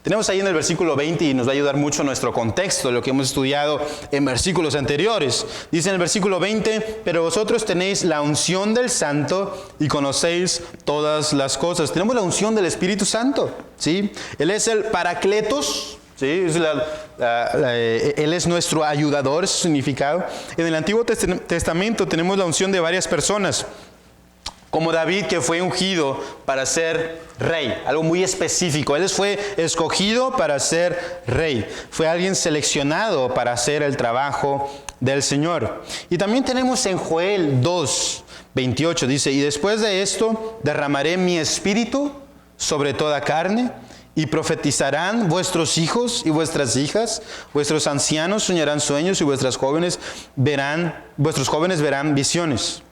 Tenemos ahí en el versículo 20 y nos va a ayudar mucho nuestro contexto, lo que hemos estudiado en versículos anteriores. Dice en el versículo 20, pero vosotros tenéis la unción del Santo y conocéis todas las cosas. Tenemos la unción del Espíritu Santo, ¿sí? Él es el Paracletos, ¿sí? Él es nuestro ayudador, es su significado. En el Antiguo Testamento tenemos la unción de varias personas, como David, que fue ungido para ser rey, algo muy específico. Él fue escogido para ser rey, fue alguien seleccionado para hacer el trabajo del Señor. Y también tenemos en Joel 2:28, dice, y después de esto derramaré mi espíritu sobre toda carne, y profetizarán vuestros hijos y vuestras hijas, vuestros ancianos soñarán sueños y vuestros jóvenes verán visiones.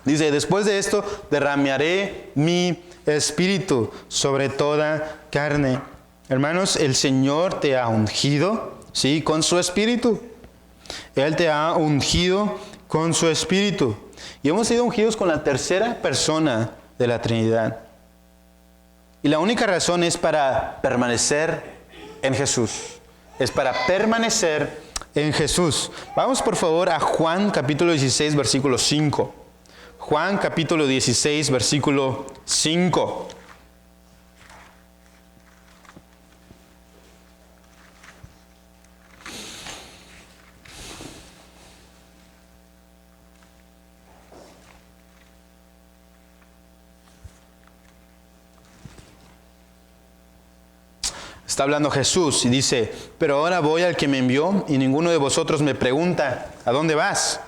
Dice, después de esto derramaré mi espíritu sobre toda carne. Hermanos, el Señor te ha ungido, ¿sí? Con su espíritu. Él te ha ungido con su espíritu. Y hemos sido ungidos con la tercera persona de la Trinidad. Y la única razón es para permanecer en Jesús. Es para permanecer en Jesús. Vamos por favor a Juan capítulo 16, versículo 5. Juan capítulo 16, versículo 5. Está hablando Jesús y dice, pero ahora voy al que me envió y ninguno de vosotros me pregunta, ¿a dónde vas?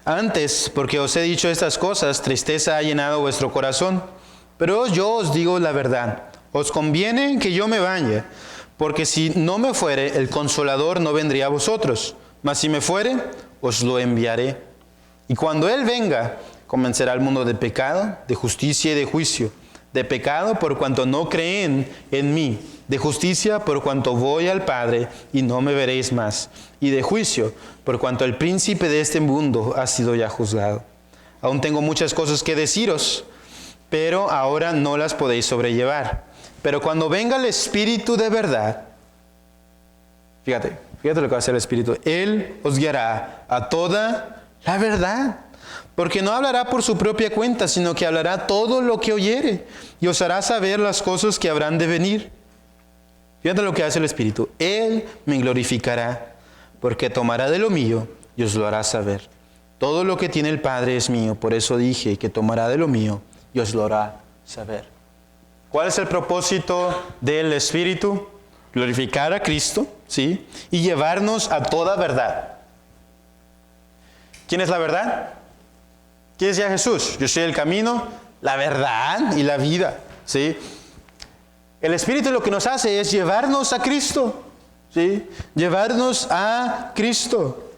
Antes, porque os he dicho estas cosas, tristeza ha llenado vuestro corazón. Pero yo os digo la verdad, os conviene que yo me vaya, porque si no me fuere, el Consolador no vendría a vosotros, mas si me fuere, os lo enviaré. Y cuando Él venga, convencerá al mundo de pecado, de justicia y de juicio. De pecado por cuanto no creen en mí, de justicia por cuanto voy al Padre y no me veréis más, y de juicio por cuanto el príncipe de este mundo ha sido ya juzgado. Aún tengo muchas cosas que deciros, pero ahora no las podéis sobrellevar. Pero cuando venga el Espíritu de verdad, fíjate lo que va a hacer el Espíritu. Él os guiará a toda la verdad. Porque no hablará por su propia cuenta, sino que hablará todo lo que oyere y os hará saber las cosas que habrán de venir. Fíjate lo que hace el Espíritu. Él me glorificará, porque tomará de lo mío y os lo hará saber. Todo lo que tiene el Padre es mío, por eso dije que tomará de lo mío y os lo hará saber. ¿Cuál es el propósito del Espíritu? Glorificar a Cristo, ¿sí? Y llevarnos a toda verdad. ¿Quién es la verdad? ¿Quién decía Jesús? Yo soy el camino, la verdad y la vida, ¿sí? El Espíritu lo que nos hace es llevarnos a Cristo, ¿sí? Llevarnos a Cristo.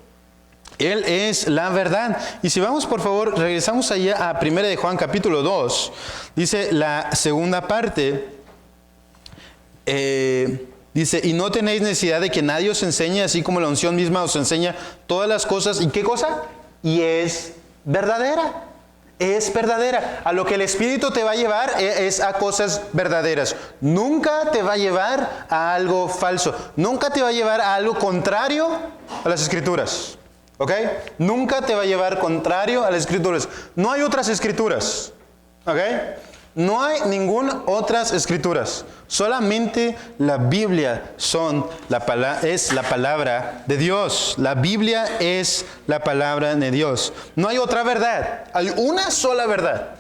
Él es la verdad. Y si vamos, por favor, regresamos allá a 1 de Juan capítulo 2. Dice la segunda parte, dice, y no tenéis necesidad de que nadie os enseñe, así como la unción misma os enseña todas las cosas. ¿Y qué cosa? Y es verdadera. Es verdadera. A lo que el Espíritu te va a llevar es a cosas verdaderas. Nunca te va a llevar a algo falso. Nunca te va a llevar a algo contrario a las Escrituras. ¿Ok? Nunca te va a llevar contrario a las Escrituras. No hay otras Escrituras. ¿Ok? No hay ninguna otras Escrituras. Solamente la Biblia es la palabra de Dios. La Biblia es la palabra de Dios. No hay otra verdad. Hay una sola verdad.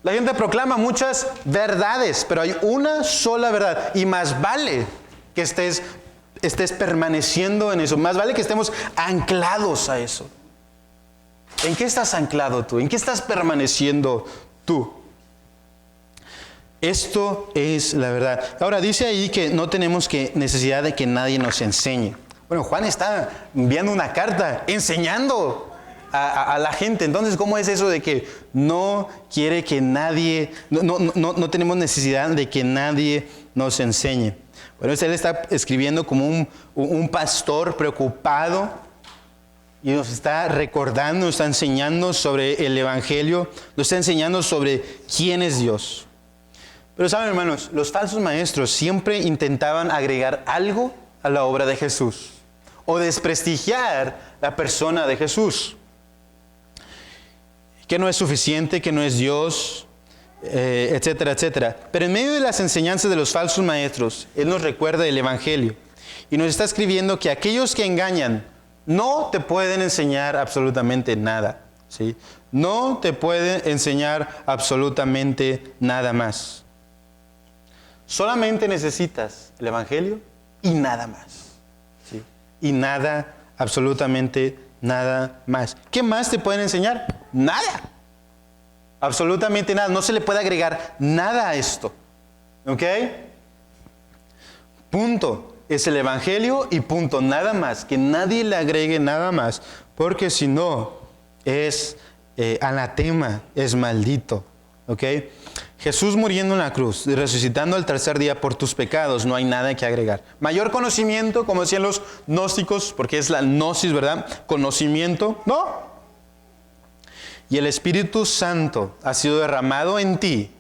La gente proclama muchas verdades, pero hay una sola verdad. Y más vale que estés permaneciendo en eso. Más vale que estemos anclados a eso. ¿En qué estás anclado tú? ¿En qué estás permaneciendo tú? Esto es la verdad. Ahora dice ahí que no tenemos necesidad de que nadie nos enseñe. Bueno, Juan está enviando una carta enseñando a la gente. Entonces, ¿cómo es eso de que no quiere que nadie, no tenemos necesidad de que nadie nos enseñe? Bueno, él está escribiendo como un pastor preocupado y nos está recordando, nos está enseñando sobre el Evangelio, nos está enseñando sobre quién es Dios. Pero saben, hermanos, los falsos maestros siempre intentaban agregar algo a la obra de Jesús o desprestigiar la persona de Jesús. Que no es suficiente, que no es Dios, etcétera, etcétera. Pero en medio de las enseñanzas de los falsos maestros, Él nos recuerda el Evangelio y nos está escribiendo que aquellos que engañan no te pueden enseñar absolutamente nada, ¿sí? No te pueden enseñar absolutamente nada más. Solamente necesitas el Evangelio y nada más, ¿sí? Y nada, absolutamente nada más. ¿Qué más te pueden enseñar? Nada. Absolutamente nada. No se le puede agregar nada a esto. ¿Ok? Punto. Es el Evangelio y punto. Nada más. Que nadie le agregue nada más. Porque si no, es anatema, es maldito. ¿Ok? Jesús muriendo en la cruz y resucitando al tercer día por tus pecados, no hay nada que agregar. Mayor conocimiento, como decían los gnósticos, porque es la gnosis, ¿verdad? Conocimiento, no. Y el Espíritu Santo ha sido derramado en ti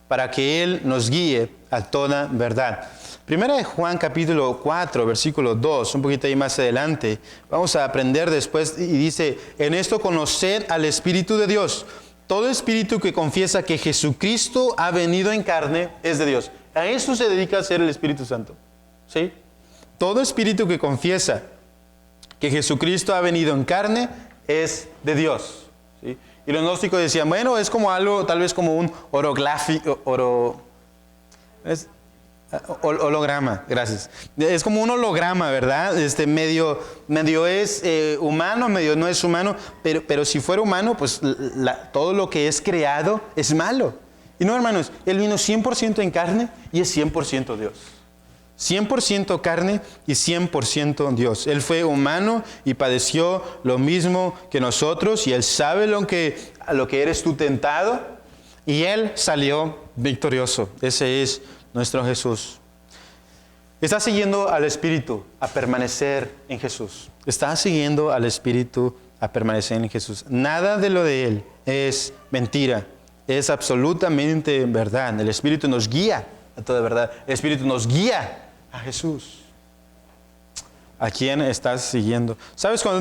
para que Él nos guíe a toda verdad. Primera de Juan capítulo 4, versículo 2, un poquito ahí más adelante. Vamos a aprender después y dice, en esto conoced al Espíritu de Dios. Todo espíritu que confiesa que Jesucristo ha venido en carne es de Dios. A eso se dedica a ser el Espíritu Santo. ¿Sí? Todo espíritu que confiesa que Jesucristo ha venido en carne es de Dios. ¿Sí? Y los gnósticos decían, bueno, es como algo, tal vez como un holograma, gracias. Es como un holograma, ¿verdad? Medio es humano, medio no es humano, pero si fuera humano, pues todo lo que es creado es malo. Y no, hermanos, Él vino 100% en carne y es 100% Dios. 100% carne y 100% Dios. Él fue humano y padeció lo mismo que nosotros y Él sabe a lo que eres tú tentado y Él salió victorioso. Ese es nuestro Jesús. Está siguiendo al Espíritu a permanecer en Jesús. Está siguiendo al Espíritu a permanecer en Jesús. Nada de lo de Él es mentira. Es absolutamente verdad. El Espíritu nos guía a toda verdad. El Espíritu nos guía a Jesús. ¿A quién estás siguiendo? ¿Sabes? Cuando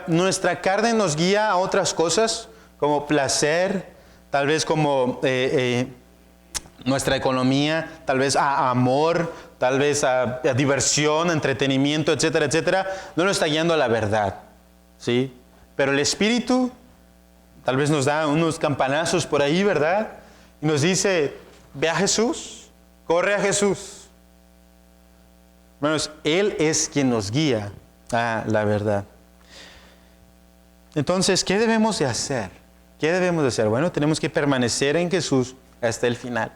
nuestra carne nos guía a otras cosas, como placer, tal vez como nuestra economía, tal vez a amor, tal vez a diversión, entretenimiento, etcétera, etcétera, no nos está guiando a la verdad, ¿sí? Pero el Espíritu tal vez nos da unos campanazos por ahí, ¿verdad? Y nos dice, ve a Jesús, corre a Jesús. Hermanos, Él es quien nos guía a la verdad. Entonces, ¿qué debemos de hacer? ¿Qué debemos de hacer? Bueno, tenemos que permanecer en Jesús hasta el final.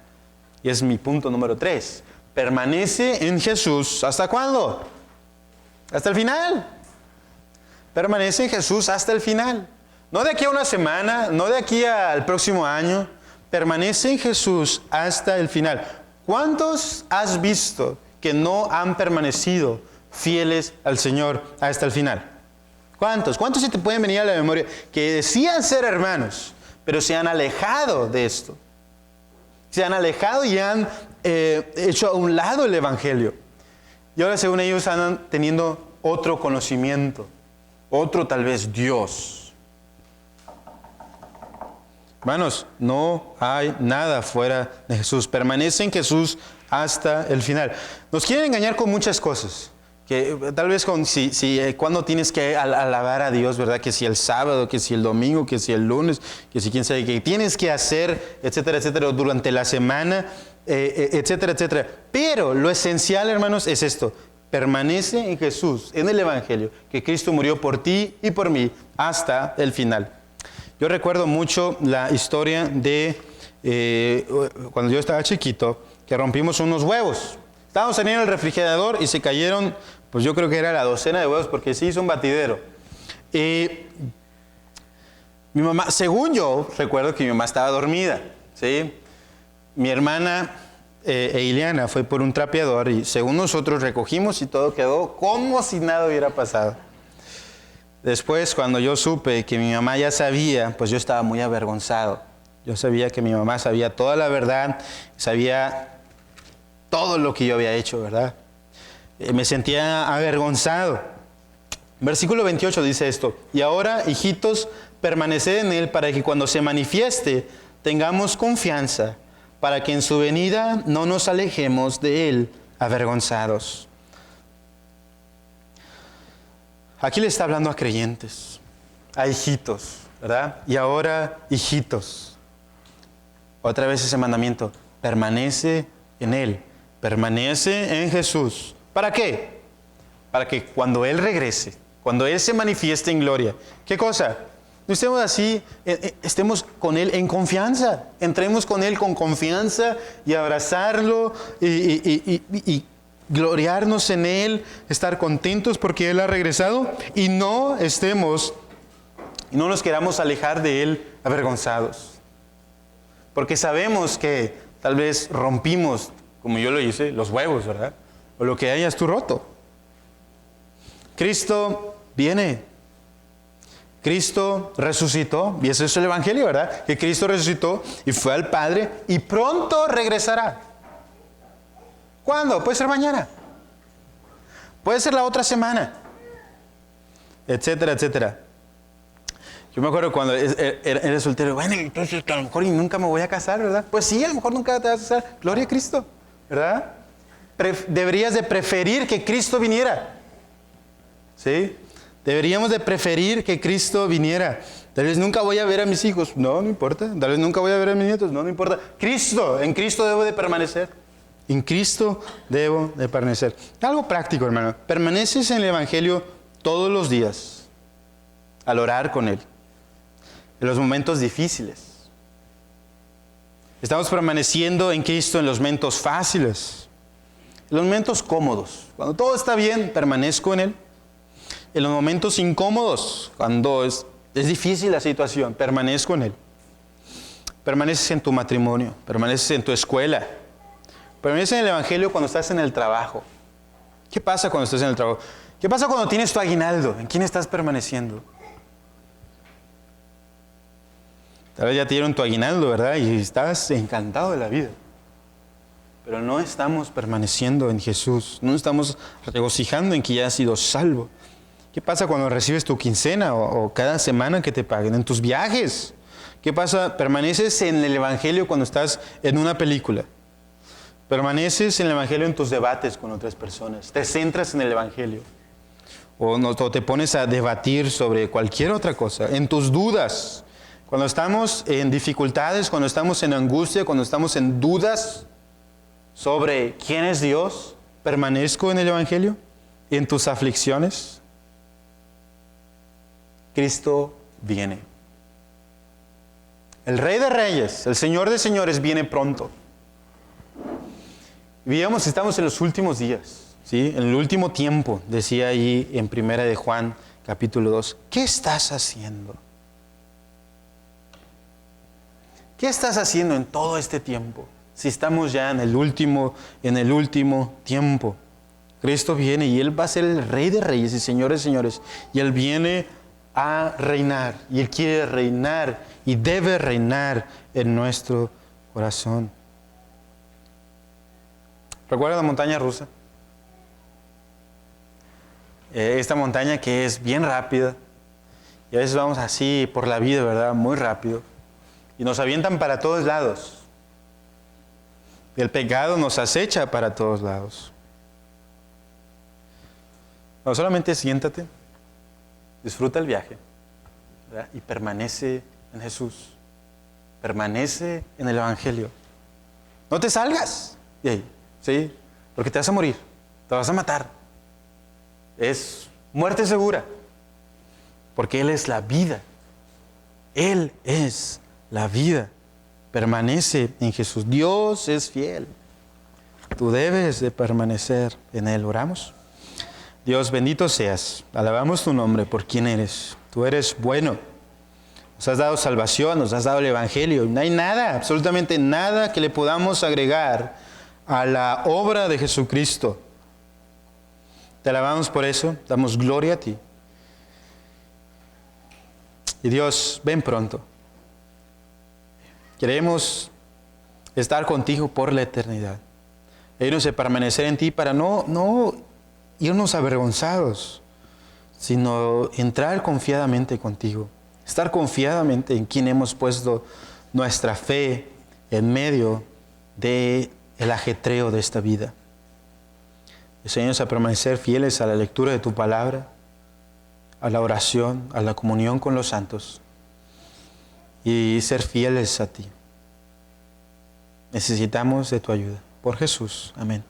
Y es mi punto número 3. Permanece en Jesús. ¿Hasta cuándo? Hasta el final. Permanece en Jesús hasta el final. No de aquí a una semana, no de aquí al próximo año. Permanece en Jesús hasta el final. ¿Cuántos has visto que no han permanecido fieles al Señor hasta el final? ¿Cuántos? ¿Cuántos se te pueden venir a la memoria que decían ser hermanos, pero se han alejado de esto? Se han alejado y han hecho a un lado el Evangelio. Y ahora según ellos andan teniendo otro conocimiento, otro tal vez Dios. Hermanos, no hay nada fuera de Jesús. Permanece en Jesús hasta el final. Nos quieren engañar con muchas cosas. Que tal vez cuando tienes que alabar a Dios, ¿verdad? Que si el sábado, que si el domingo, que si el lunes, que si quién sabe qué tienes que hacer, etcétera, etcétera, durante la semana, etcétera, etcétera. Pero lo esencial, hermanos, es esto. Permanece en Jesús, en el Evangelio, que Cristo murió por ti y por mí hasta el final. Yo recuerdo mucho la historia de cuando yo estaba chiquito, que rompimos unos huevos. Estábamos teniendo el refrigerador y se cayeron, pues yo creo que era la docena de huevos porque se hizo un batidero. Y mi mamá, según yo, recuerdo que mi mamá estaba dormida, ¿sí? Mi hermana Ileana fue por un trapeador y según nosotros recogimos y todo quedó como si nada hubiera pasado. Después, cuando yo supe que mi mamá ya sabía, pues yo estaba muy avergonzado. Yo sabía que mi mamá sabía toda la verdad, sabía todo lo que yo había hecho, ¿verdad? Me sentía avergonzado. Versículo 28 dice esto: y ahora, hijitos, permaneced en Él para que cuando se manifieste tengamos confianza, para que en su venida no nos alejemos de Él avergonzados. Aquí le está hablando a creyentes, a hijitos, ¿verdad? Y ahora, hijitos. Otra vez ese mandamiento, permanece en Él, permanece en Jesús. ¿Para qué? Para que cuando Él regrese, cuando Él se manifieste en gloria, ¿qué cosa? No estemos así, estemos con Él en confianza, entremos con Él con confianza y abrazarlo y gloriarnos en Él, estar contentos porque Él ha regresado y no nos queramos alejar de Él avergonzados. Porque sabemos que tal vez rompimos, como yo lo hice, los huevos, ¿verdad? O lo que hayas tú roto. Cristo viene. Cristo resucitó, y ese es el Evangelio, ¿verdad? Que Cristo resucitó y fue al Padre y pronto regresará. ¿Cuándo? Puede ser mañana. Puede ser la otra semana. Etcétera, etcétera. Yo me acuerdo cuando eres soltero, bueno, entonces a lo mejor nunca me voy a casar, ¿verdad? Pues sí, a lo mejor nunca te vas a casar. Gloria a Cristo, ¿verdad? Deberías de preferir que Cristo viniera. ¿Sí? Deberíamos de preferir que Cristo viniera. Tal vez nunca voy a ver a mis hijos. No importa. Tal vez nunca voy a ver a mis nietos. No importa. Cristo, en Cristo debo de permanecer. En Cristo debo de permanecer. Algo práctico, hermano. Permaneces en el Evangelio todos los días al orar con Él. En los momentos difíciles. Estamos permaneciendo en Cristo en los momentos fáciles. En los momentos cómodos. Cuando todo está bien, permanezco en Él. En los momentos incómodos, cuando es difícil la situación, permanezco en Él. Permaneces en tu matrimonio, permaneces en tu escuela. Permaneces en el Evangelio cuando estás en el trabajo. ¿Qué pasa cuando estás en el trabajo? ¿Qué pasa cuando tienes tu aguinaldo? ¿En quién estás permaneciendo? Tal vez ya te dieron tu aguinaldo, ¿verdad? Y estás encantado de la vida. Pero no estamos permaneciendo en Jesús. No estamos regocijando en que ya has sido salvo. ¿Qué pasa cuando recibes tu quincena o cada semana que te paguen? En tus viajes. ¿Qué pasa? ¿Permaneces en el Evangelio cuando estás en una película? ¿Permaneces en el Evangelio en tus debates con otras personas? ¿Te centras en el Evangelio? O te pones a debatir sobre cualquier otra cosa, en tus dudas. Cuando estamos en dificultades, cuando estamos en angustia, cuando estamos en dudas sobre quién es Dios, ¿permanezco en el Evangelio? ¿En tus aflicciones? Cristo viene. El Rey de Reyes, el Señor de Señores viene pronto. Veamos, estamos en los últimos días, ¿sí? En el último tiempo, decía ahí en 1 de Juan, capítulo 2. ¿Qué estás haciendo? ¿Qué estás haciendo en todo este tiempo? Si estamos ya en el último tiempo. Cristo viene y Él va a ser el Rey de Reyes y Señor de Señores. Y Él viene a reinar. Y Él quiere reinar y debe reinar en nuestro corazón. ¿Recuerda la montaña rusa? Esta montaña que es bien rápida. Y a veces vamos así por la vida, ¿verdad? Muy rápido. Y nos avientan para todos lados. Y el pecado nos acecha para todos lados. No, solamente siéntate, disfruta el viaje, ¿verdad? Y permanece en Jesús. Permanece en el Evangelio. No te salgas de ahí, ¿sí? Porque te vas a morir, te vas a matar. Es muerte segura. Porque Él es la vida. Él es la vida. Permanece en Jesús. Dios es fiel. Tú debes de permanecer en Él. Oramos. Dios, bendito seas. Alabamos tu nombre por quien eres. Tú eres bueno. Nos has dado salvación, nos has dado el Evangelio. No hay nada, absolutamente nada que le podamos agregar a la obra de Jesucristo. Te alabamos por eso. Damos gloria a ti. Y Dios, ven pronto. Queremos estar contigo por la eternidad. Irnos a permanecer en ti para no irnos avergonzados, sino entrar confiadamente contigo. Estar confiadamente en quien hemos puesto nuestra fe en medio del ajetreo de esta vida. Enséñanos a permanecer fieles a la lectura de tu palabra, a la oración, a la comunión con los santos. Y ser fieles a ti. Necesitamos de tu ayuda. Por Jesús. Amén.